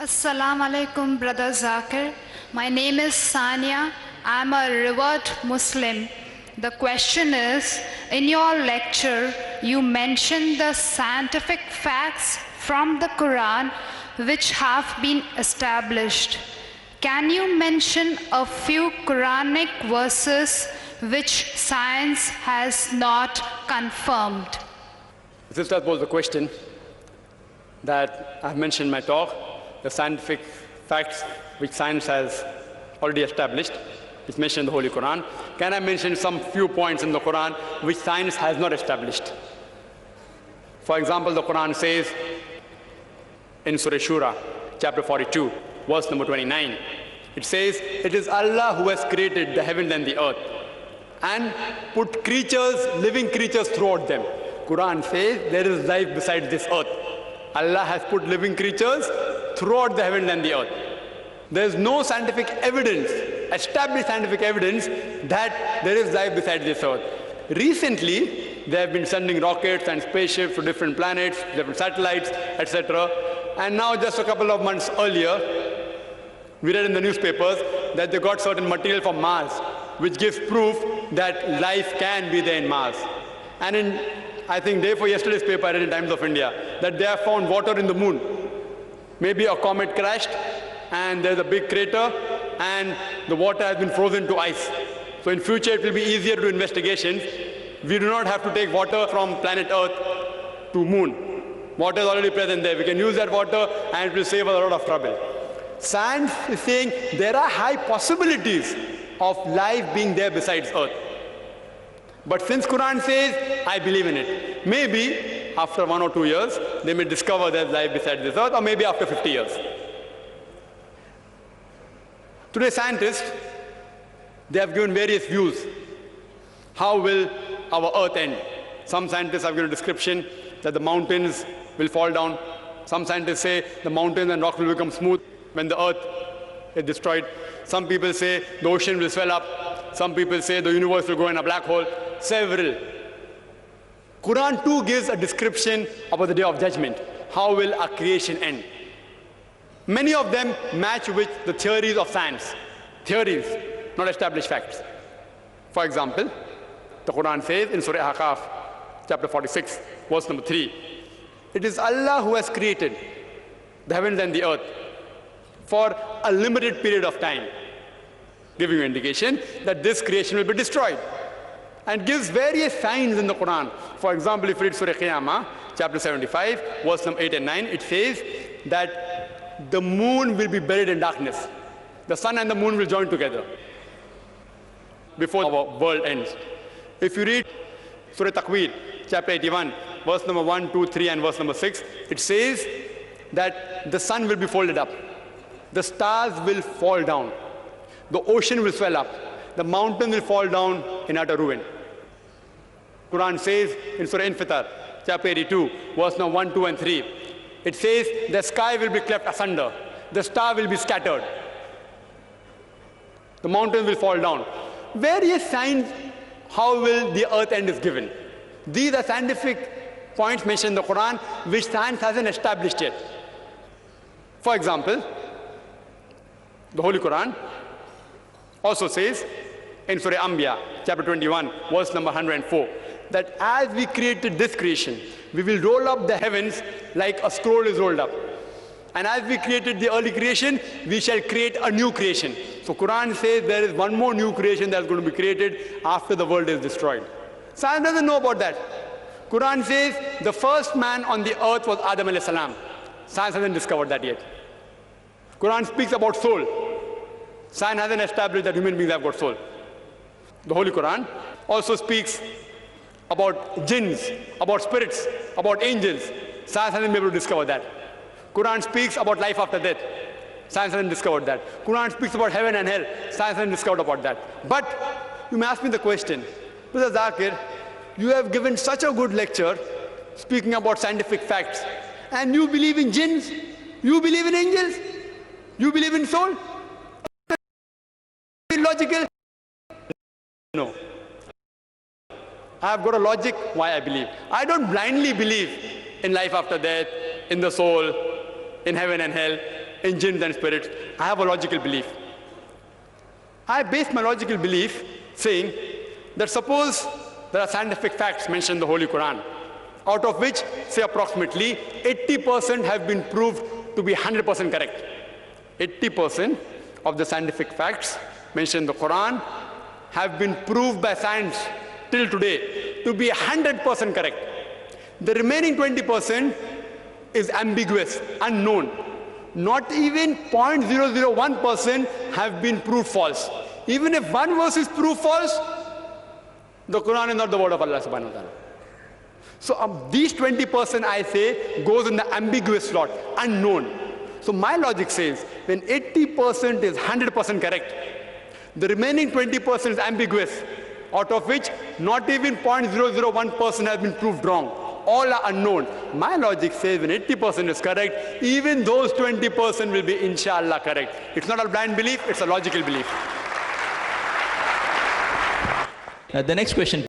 Assalamu alaikum, Brother Zakir. My name is Sania. I'm a revered Muslim. The question is, in your lecture, you mentioned the scientific facts from the Qur'an which have been established. Can you mention a few Quranic verses which science has not confirmed? This was the question that I've mentioned in my talk, the scientific facts which science has already established. It's mentioned in the Holy Qur'an. Can I mention some few points in the Qur'an which science has not established? For example, the Qur'an says in Surah Shura, chapter 42, verse number 29, it says, "It is Allah who has created the heaven and the earth and put creatures, living creatures throughout them." Qur'an says there is life besides this earth. Allah has put living creatures throughout the heaven and the earth. There is no scientific evidence, established scientific evidence, that there is life besides this earth. Recently, they have been sending rockets and spaceships to different planets, different satellites, etc. And now just a couple of months earlier, we read in the newspapers that they got certain material from Mars, which gives proof that life can be there in Mars. And in, I think day for yesterday's paper, I read in Times of India, that they have found water in the moon. Maybe a comet crashed, and there's a big crater, and the water has been frozen to ice. So in future, it will be easier to do investigations. We do not have to take water from planet Earth to moon. Water is already present there. We can use that water, and it will save us a lot of trouble. Science is saying there are high possibilities of life being there besides Earth. But since Quran says, I believe in it. Maybe after 1 or 2 years, they may discover there's life besides this Earth, or maybe after 50 years. Today, scientists, they have given various views. How will our Earth end? Some scientists have given a description that the mountains will fall down. Some scientists say the mountains and rocks will become smooth when the Earth is destroyed. Some people say the ocean will swell up. Some people say the universe will go in a black hole. Several. Quran too gives a description about the day of judgment. How will our creation end? Many of them match with the theories of science. Theories, not established facts. For example, the Quran says in Surah Ahqaf, chapter 46, verse number 3, "It is Allah who has created the heavens and the earth for a limited period of time," giving you an indication that this creation will be destroyed. And gives various signs in the Quran. For example, if you read Surah Qiyamah, chapter 75, verse number 8 and 9, it says that the moon will be buried in darkness. The sun and the moon will join together before our world ends. If you read Surah Takwir, chapter 81, verse number 1, 2, 3, and verse number 6, it says that the sun will be folded up. The stars will fall down. The ocean will swell up. The mountain will fall down in utter ruin. Quran says in Surah Infitar, chapter 82, verse number 1, 2, and 3, it says the sky will be cleft asunder. The star will be scattered. The mountain will fall down. Various signs how will the earth end is given. These are scientific points mentioned in the Quran which science hasn't established yet. For example, the Holy Quran also says in Surah Anbiya, chapter 21, verse number 104, that as we created this creation, we will roll up the heavens like a scroll is rolled up. And as we created the early creation, we shall create a new creation. So Quran says there is one more new creation that's going to be created after the world is destroyed. Science doesn't know about that. Quran says the first man on the earth was Adam alayhi salam. Science hasn't discovered that yet. Quran speaks about soul. Science hasn't established that human beings have got soul. The Holy Quran also speaks about jinns, about spirits, about angels. Science hasn't been able to discover that. Quran speaks about life after death. Science hasn't discovered that. Quran speaks about heaven and hell. Science hasn't discovered about that. But you may ask me the question, Mr. Zakir, you have given such a good lecture speaking about scientific facts, and you believe in jinns, you believe in angels, you believe in soul? Logical? No. I have got a logic why I believe. I don't blindly believe in life after death, in the soul, in heaven and hell. in jinns and spirits. I have a logical belief. I base my logical belief saying that suppose there are scientific facts mentioned in the Holy Quran, out of which, say approximately 80% have been proved to be 100% correct. 80% of the scientific facts mentioned in the Quran have been proved by science till today to be 100% correct. The remaining 20% is ambiguous, unknown. Not even 0.001% have been proved false. Even if one verse is proved false, the Quran is not the word of Allah subhanahu wa ta'ala. So these 20% I say goes in the ambiguous slot, unknown. So my logic says when 80% is 100% correct, the remaining 20% is ambiguous, out of which not even 0.001% has been proved wrong. All are unknown. My logic says when 80% is correct, even those 20% will be inshallah correct. It's not a blind belief, it's a logical belief. The next question.